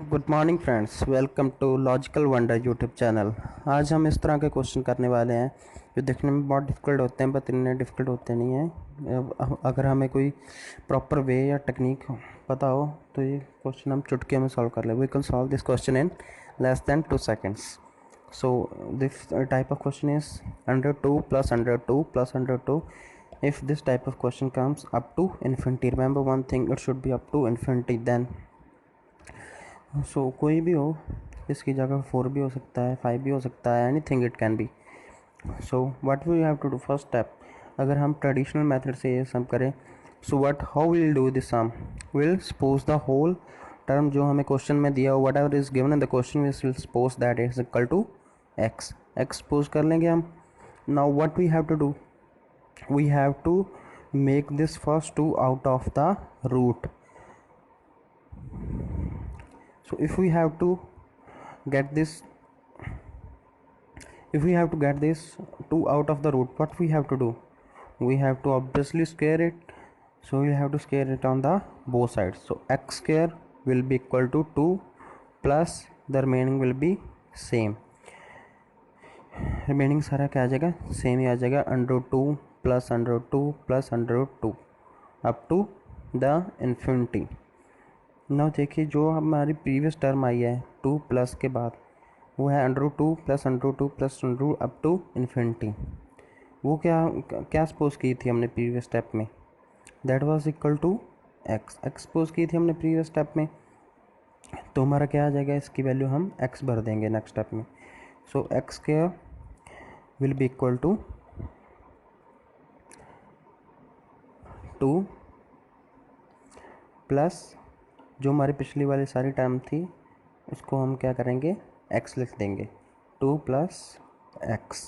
Good morning friends, welcome to logical wonder YouTube channel. आज हम इस तरह के क्वेश्चन करने वाले हैं जो देखने में बहुत डिफ़िकल्ट होते हैं, बट इतने डिफ़िकल्ट होते नहीं हैं। अगर हमें कोई प्रॉपर वे या टेक्निक पता हो तो ये क्वेश्चन हम चुटकी में सॉल्व कर ले। We can solve this question in less than 2 seconds. So this type of question is under 2 plus under 2 plus under 2. If this type of question comes up to infinity, remember one thing, it should be up to infinity. Then कोई भी हो, इसकी जगह 4 भी हो सकता है, 5 भी हो सकता है, anything it can be. So what we have to do first step, अगर हम ट्रेडिशनल मेथड से ये सम करें, so what how will do this sum, will suppose the whole term जो हमें क्वेश्चन में दिया हो, whatever is given in the question will suppose that is equal to x. X suppose कर लेंगे हम। Now what we have to do, we have to make this first 2 out of the root. So if we have to get this 2 out of the root, what we have to do, we have to obviously square it. So we have to square it on the both sides. So x square will be equal to 2 plus the remaining will be same, remaining सारा क्या आ जाएगा, same ही आ जाएगा, √2 plus √2 plus √2 up to the infinity. Now देखिए, जो हमारी प्रीवियस टर्म आई है 2 प्लस के बाद, वो है √2 plus √2 plus √2 up to infinity. वो क्या क्या सपोज की थी हमने प्रीवियस स्टेप में, that was equal to x. X suppose की थी हमने प्रीवियस स्टेप में, तो हमारा क्या आ जाएगा, इसकी वैल्यू हम एक्स भर देंगे नेक्स्ट स्टेप में। So x square will be equal to 2 plus जो हमारी पिछली वाली सारी टर्म थी उसको हम क्या करेंगे, x लिख देंगे, 2 plus x,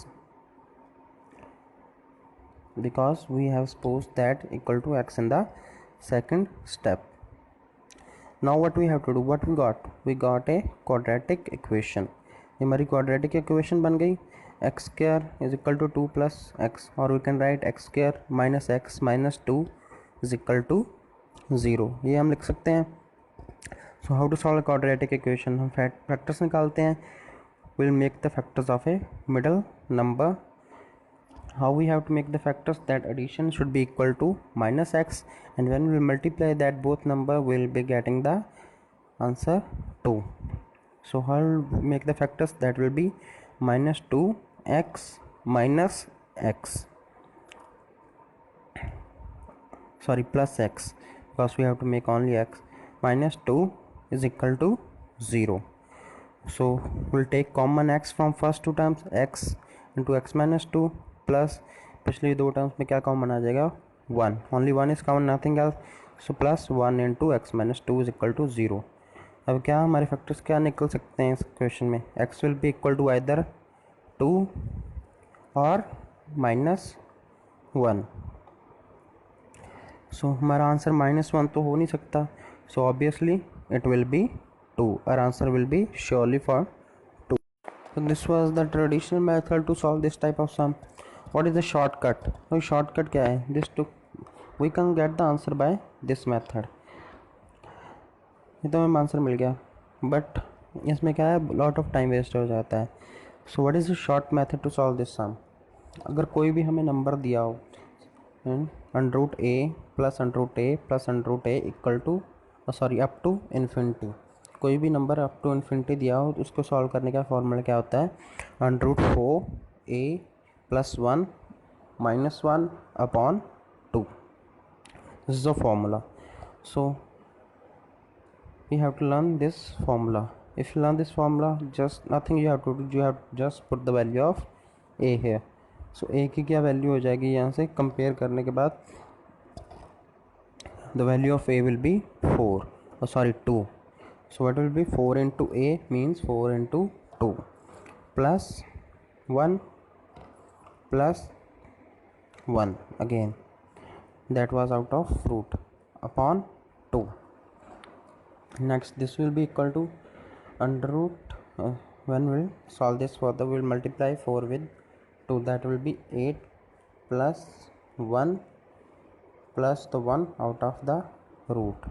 because we have supposed that equal to x in the second step. Now what we have to do, what we got a quadratic equation। ये हमारी quadratic equation बन गई, x square is equal to 2 plus x, और we can write x square minus x minus 2 is equal to 0, ये हम लिख सकते हैं। So how to solve quadratic equation, हम फैक्टर्स निकालते हैं। Will make the factors of a middle number. How we have to make the factors, that addition should be equal to minus x, and when we multiply that both number will be getting the answer 2. So how will make the factors, that will be minus 2x minus x, sorry plus x, because we have to make only x, minus 2 is equal to 0. So we'll take common x from first two terms, x into x minus 2 plus पिछली दो terms में क्या common आ जाएगा, 1, only 1 is common, nothing else. So plus 1 into x minus 2 is equal to 0. अब क्या हमारे factors क्या निकल सकते हैं इस क्वेश्चन में, x will be equal to either 2 और -1। सो हमारा आंसर -1 तो हो नहीं सकता, so obviously it will be 2, और answer will be surely for 2। So this was the traditional method to solve this type of sum. What is the shortcut? तो shortcut क्या है, this to we can get the answer by this method। ये तो हमें answer मिल गया, but इसमें क्या है, लॉट ऑफ टाइम वेस्ट हो जाता है। So what is the short method to solve this sum, अगर कोई भी हमें नंबर दिया हो, √a plus √a plus √a equal to sorry up to infinity, कोई भी नंबर अप टू इन्फिनिटी दिया हो तो उसको सॉल्व करने का फॉर्मूला क्या होता है, √4a plus 1 minus 1 upon 2, this is the formula. So we have to learn this formula. If you learn this formula, just nothing you have to do, you have just put the value of a here. So a की क्या value हो जाएगी, यहाँ से compare करने के बाद the value of a will be 4, oh sorry 2. So what will be 4 into a means 4 into 2 plus 1 plus 1 again, that was out of root, upon 2. Next this will be equal to under root, when we'll solve this further, we'll multiply 4 with 2, that will be 8 plus 1 plus the 1 out of the root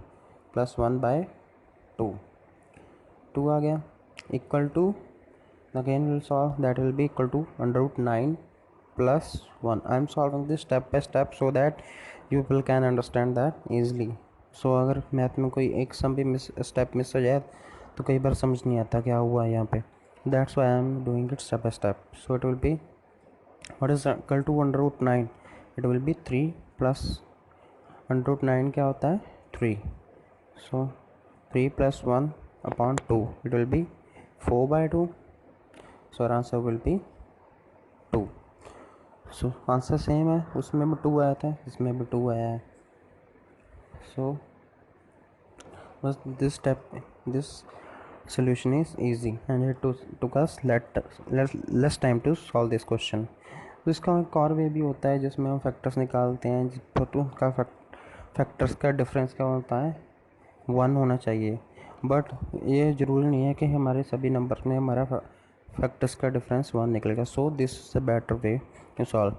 plus 1 by 2. 2 आ गया, equal to again will solve, that will be equal to √9 plus 1. I am solving this step by step so that you people can understand that easily. So अगर math में कोई एक सम भी step miss हो जाए तो कई बार समझ नहीं आता क्या हुआ है यहाँ पे. That's why I am doing it step by step. So it will be, what is equal to √9? It will be 3 plus √9 क्या होता है 3. So 3 plus 1 upon 2, it will be 4/2. So our answer will be 2. So answer same है, उसमें भी 2 आया था, इसमें भी 2 आया है. सो बस this step, this solution is easy and it took us less time to solve this question. तो इसका एक और वे भी होता है जिसमें हम फैक्टर्स निकालते हैं, तो उसका फैक्टर्स का डिफरेंस क्या होता है 1 होना चाहिए. बट ये ज़रूरी नहीं है कि हमारे सभी नंबर्स में हमारा फैक्टर्स का डिफरेंस 1 निकलेगा. So this is a better way to solve.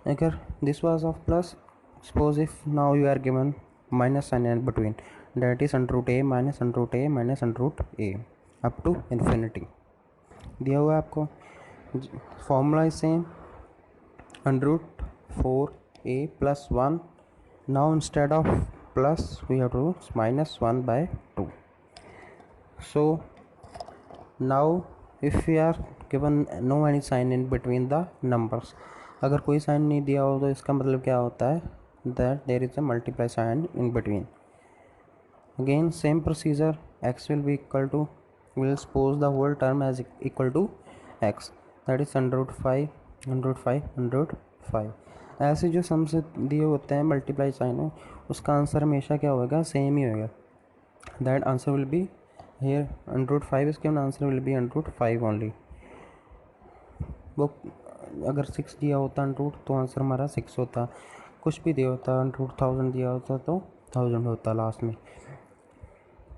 अगर this was of plus, suppose if now you are given minus sign in between, that is √a minus √a minus √a up to infinity दिया हुआ है आपको. Formula is same, √4a plus 1. Now instead of plus we have to minus 1/2. So now if we are given no any sign in between the numbers, अगर कोई sign नहीं दिया हो तो इसका मतलब क्या होता है that there is a multiply sign in between. Again same procedure, x will be equal to, we'll suppose the whole term as equal to x, that is 105. ऐसे जो सम से दिए होते हैं मल्टीप्लाई साइन है, उसका आंसर हमेशा क्या होगा सेम ही होगा. That answer will be here 105 is given, answer will be 105 only. वो अगर 6 दिया होता तो आंसर हमारा 6 होता. कुछ भी दिया होता 1000 दिया होता तो 1000 होता लास्ट में.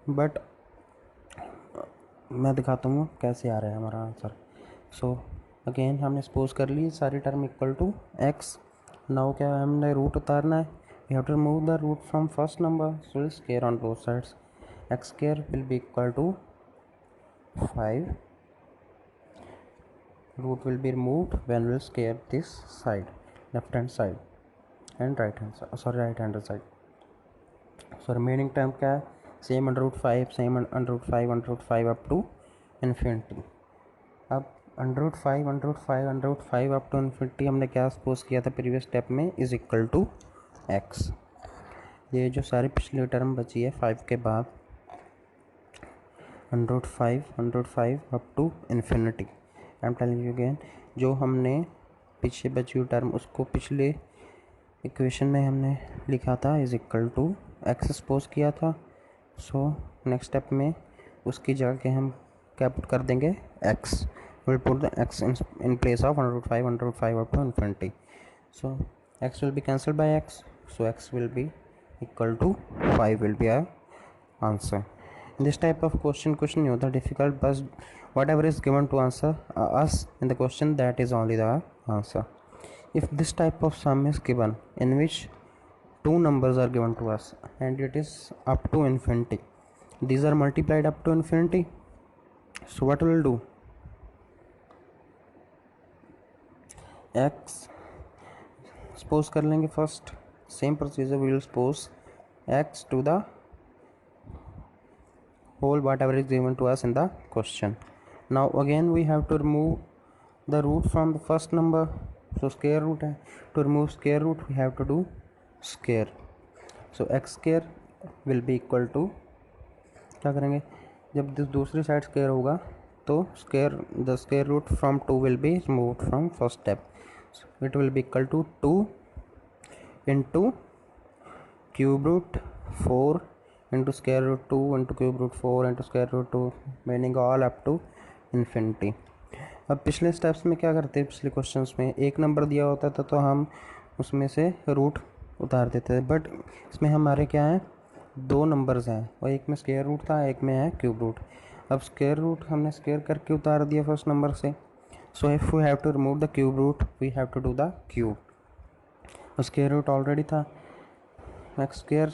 बट मैं दिखाता हूँ कैसे आ रहा है हमारा आंसर. सो अगेन हमने सपोज कर ली सारी term equal to x. Now क्या है, हमने रूट उतारना है. We have to remove the root from first number, so square on both sides. X square will be equal to 5. root will be removed when we'll square this side, left hand side and right hand side. So remaining term क्या है, same √5, same √5 up to infinity. अब √5 up to infinity हमने क्या suppose किया था previous step में, is equal to x. ये जो सारी पिछली टर्म बची है 5 के बाद, 105 up to infinity. I am telling you again, जो हमने पीछे बची हुई टर्म उसको पिछले इक्वेशन में हमने लिखा था is equal to x suppose किया था. सो नेक्स्ट स्टेप में उसकी जगह के हम क्या पुट कर देंगे x. Will put the x in place of 105 up to infinity. So x will be cancelled by x, so x will be equal to 5 will be our answer. This type of question नहीं होता difficult, but whatever is given to answer us in the question, that is only the answer. If this type of sum is given in which two numbers are given to us and it is up to infinity, these are multiplied up to infinity, so what we will do, x suppose कर लेंगे first, same procedure we will suppose x to the whole whatever is given to us in the question. Now again we have to remove the root from the first number, so square root है. To remove square root we have to do square, so x square will be equal to, क्या करेंगे जब दूसरी side square होगा तो square, the square root from 2 will be removed from first step, so it will be equal to 2 into cube root 4 into square root 2 into cube root 4 into square root 2, meaning all up to infinity. अब पिछले steps में क्या करते हैं, पिछले questions में एक number दिया होता था तो हम उसमें से रूट उतार देते थे, बट इसमें हमारे क्या है दो नंबर्स हैं और एक में स्क्वायर रूट था एक में है क्यूब रूट. अब स्क्वायर रूट हमने स्क्वायर करके उतार दिया फर्स्ट नंबर से, so if we have to remove the cube root we have to do the cube. Square root already था, एक्स स्क्वायर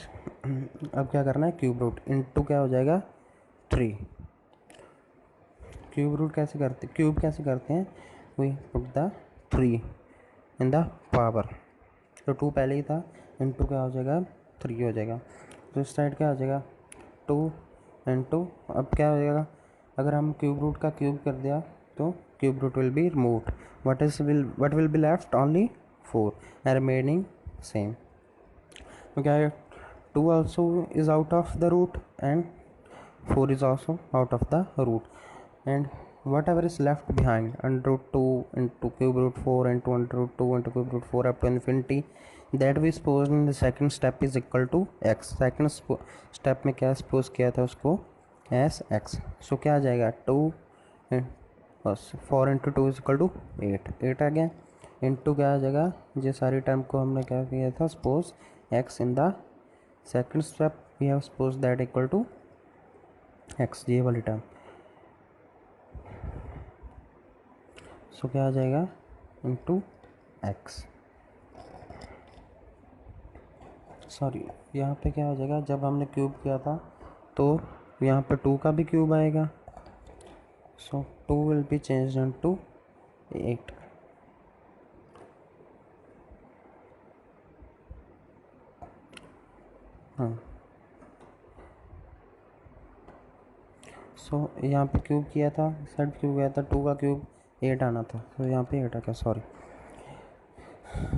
अब क्या करना है क्यूब रूट इनटू क्या हो जाएगा 3. क्यूब रूट कैसे करते, क्यूब कैसे करते हैं, we put the 3 in the power, तो 2 पहले ही था, इंटू क्या हो जाएगा 3 हो जाएगा, तो इस साइड क्या हो जाएगा 2 इंटू, अब क्या हो जाएगा, अगर हम क्यूब रूट का क्यूब कर दिया तो cube root will be removed, what will be left only 4 and remaining same, तो क्या है 2 also is out of the root and 4 is also out of the root, and whatever is left behind under root 2 into cube root 4 into under root 2 into cube root 4 up to infinity, that we suppose in the second step is equal to x, second step में क्या suppose किया था उसको as x, so क्या आ जाएगा 2 बस 4 into 2 is equal to 8 आ गया, इंटू क्या आ जाएगा, ये सारी टर्म को हमने क्या किया था suppose x in the second step we have suppose that equal to x, ये वाली टर्म, सो क्या आ जाएगा इंटू x, सॉरी यहाँ पे क्या हो जाएगा, जब हमने क्यूब किया था तो यहाँ पे 2 का भी क्यूब आएगा, so 2 will be changed into 8, हाँ, सो यहाँ पे क्यूब किया था, साइड क्यूब किया था, 2 का क्यूब 8 आना था, तो यहाँ पे 8 आ गया, sorry,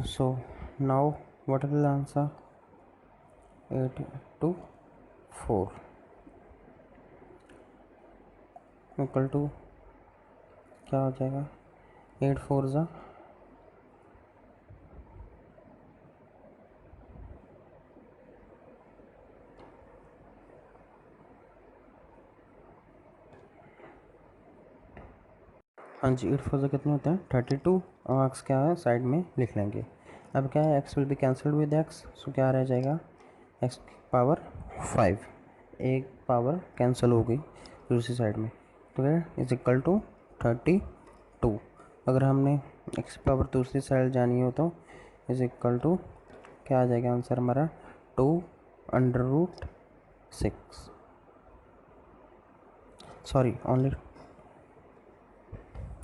so now what will answer 8 to 4 equal to क्या हो जाएगा 8 4 ज़ा, हाँ जी 8 4 ज़ा कितने होते हैं 32, और एक्स क्या है साइड में लिख लेंगे, अब क्या है x will be cancelled with x, so क्या रह जाएगा एक्स पावर 5, एक पावर कैंसिल हो गई दूसरी साइड में, तो इज इक्वल टू 32, अगर हमने एक्स पावर दूसरी साइड जानी हो तो इज इक्वल टू क्या आ जाएगा आंसर हमारा 2 अंडर रूट 6, सॉरी ओनली,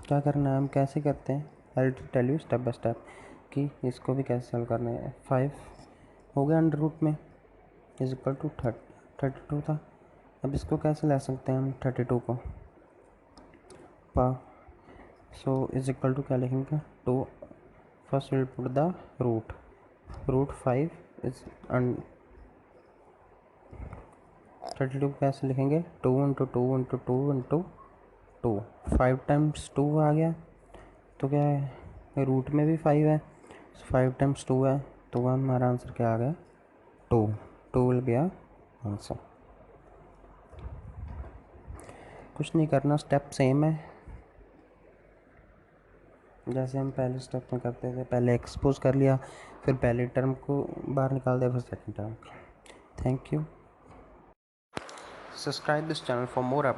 क्या करना है हम कैसे करते हैं, I tell you step by step कि इसको भी कैसे सॉल्व करना है, 5 हो गया अंडर रूट में इज इक्वल टू 32 था, अब इसको कैसे ला सकते हैं हम 32 को पा, सो इज इक्वल टू क्या लिखेंगे 2, first will put the root 5 is 32 कैसे लिखेंगे 2 इंटू 2 इंटू 2 इंटू 2, 5 टाइम्स 2 आ गया, तो क्या है रूट में भी 5 है, 5 टाइम्स 2 है, तो हमारा आंसर क्या आ गया 2 विल बी आंसर, कुछ नहीं करना, स्टेप सेम है जैसे हम पहले स्टेप में करते थे, पहले एक्सपोज कर लिया, फिर पहले टर्म को बाहर निकाल दिया, फिर second term, thank you, subscribe this channel for more